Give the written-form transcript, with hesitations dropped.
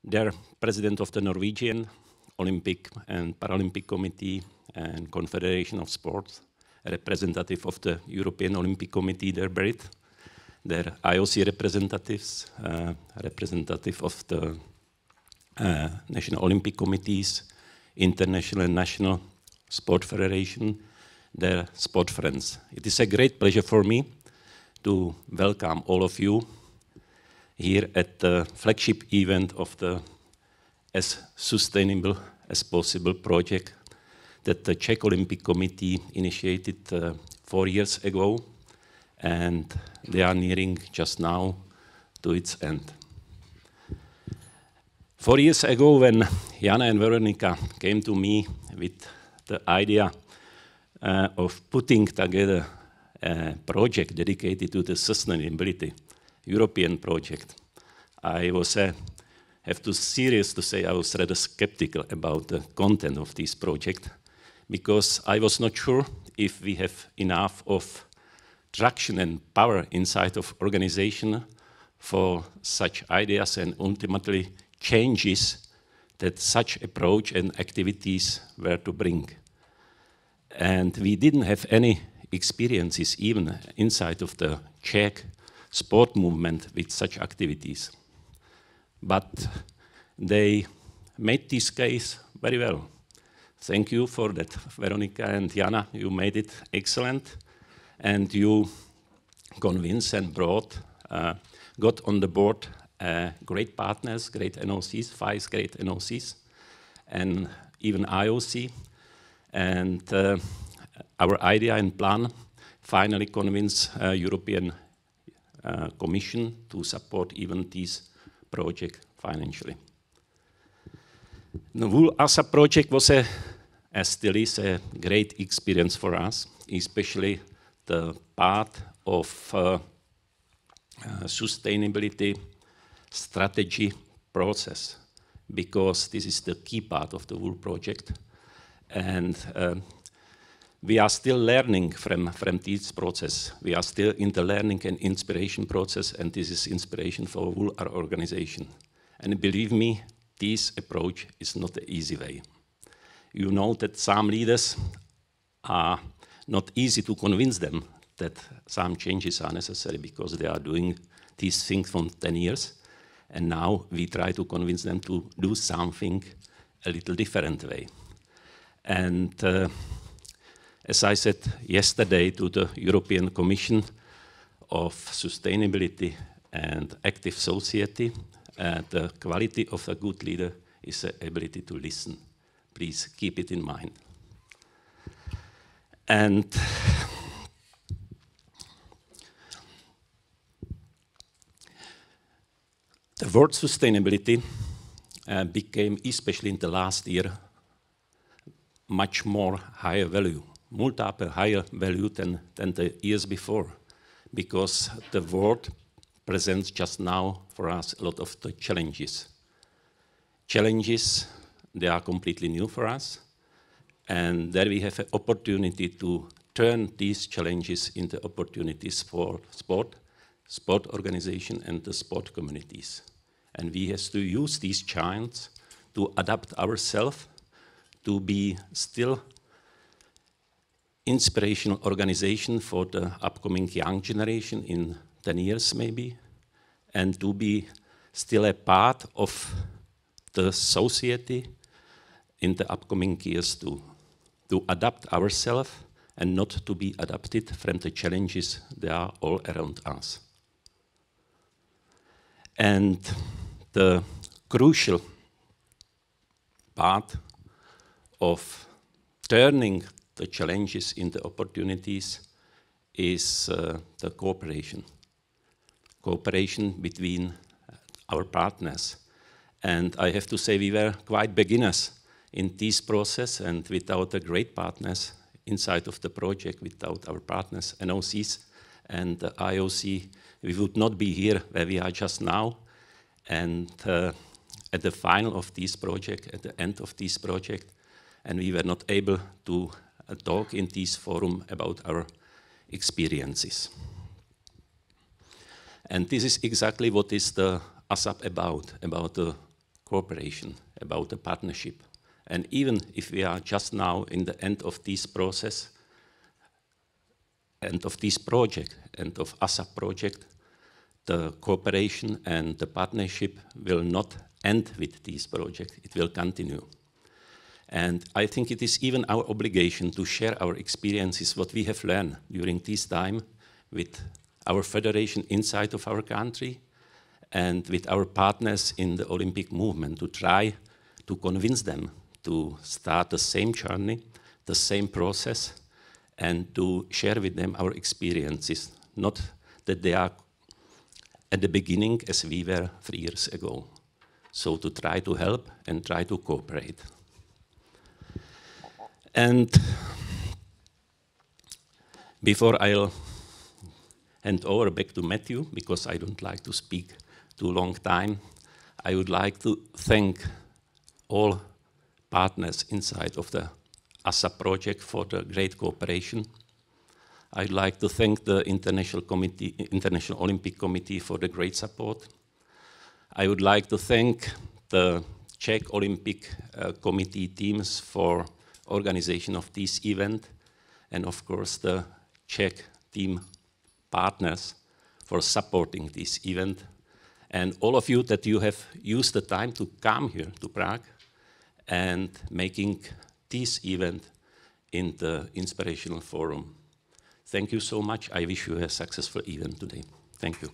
They're president of the Norwegian Olympic and Paralympic Committee and Confederation of Sports, a representative of the European Olympic Committee, they're buried. They're IOC representatives, representative of the National Olympic Committees, International and National Sport Federation, their sport friends. It is a great pleasure for me to welcome all of you here at the flagship event of the As Sustainable as Possible project that the Czech Olympic Committee initiated 4 years ago, and they are nearing just now to its end. 4 years ago, when Jana and Veronika came to me with the idea of putting together a project dedicated to the sustainability, European project, I was, have to serious to say, I was rather skeptical about the content of this project, because I was not sure if we have enough of traction and power inside of organization for such ideas and ultimately changes that such approach and activities were to bring. And we didn't have any experiences even inside of the Czech sport movement with such activities. But they made this case very well. Thank you for that, Veronika and Jana, you made it excellent. And you convinced and brought, got on the board great partners, great NOCs, 5 great NOCs, and even IOC. And our idea and plan finally convinced European Commission to support even this project financially. The whole ASA project was as still is a great experience for us, especially the part of sustainability strategy process, because this is the key part of the whole project. And we are still learning from this process. We are still in the learning and inspiration process, and this is inspiration for whole our organization. And believe me, this approach is not the easy way. You know that some leaders are not easy to convince them that some changes are necessary because they are doing these things for 10 years. And now we try to convince them to do something a little different way. And as I said yesterday to the European Commission of Sustainability and Active Society, the quality of a good leader is the ability to listen. Please keep it in mind. And the word sustainability became, especially in the last year, much more higher value, multiple higher value than the years before, because the word presents just now for us a lot of the challenges. Challenges, they are completely new for us, and there we have an opportunity to turn these challenges into opportunities for sport organization and the sport communities. And we have to use these chances to adapt ourselves to be still inspirational organization for the upcoming young generation in 10 years maybe, and to be still a part of the society in the upcoming years to adapt ourselves and not to be adapted from the challenges that are all around us. And the crucial part of turning the challenges into opportunities is the cooperation. Cooperation between our partners. And I have to say we were quite beginners in this process, and without the great partners inside of the project, without our partners, NOCs and the IOC, we would not be here where we are just now. And at the final of this project, at the end of this project, and we were not able to talk in this forum about our experiences. And this is exactly what is the ASAP about the cooperation, about the partnership. And even if we are just now in the end of this process, end of this project, end of ASA project, the cooperation and the partnership will not end with this project, it will continue. And I think it is even our obligation to share our experiences, what we have learned during this time with our federation inside of our country and with our partners in the Olympic movement to try to convince them to start the same journey, the same process, and to share with them our experiences, not that they are at the beginning as we were 3 years ago. So to try to help and try to cooperate. And before I'll hand over back to Matthew, because I don't like to speak too long time, I would like to thank all partners inside of the ASA project for the great cooperation. I'd like to thank the International Olympic Committee for the great support. I would like to thank the Czech Olympic Committee teams for organization of this event, and of course the Czech team partners for supporting this event, and all of you that you have used the time to come here to Prague and making this event in the Inspirational Forum. Thank you so much. I wish you a successful event today. Thank you.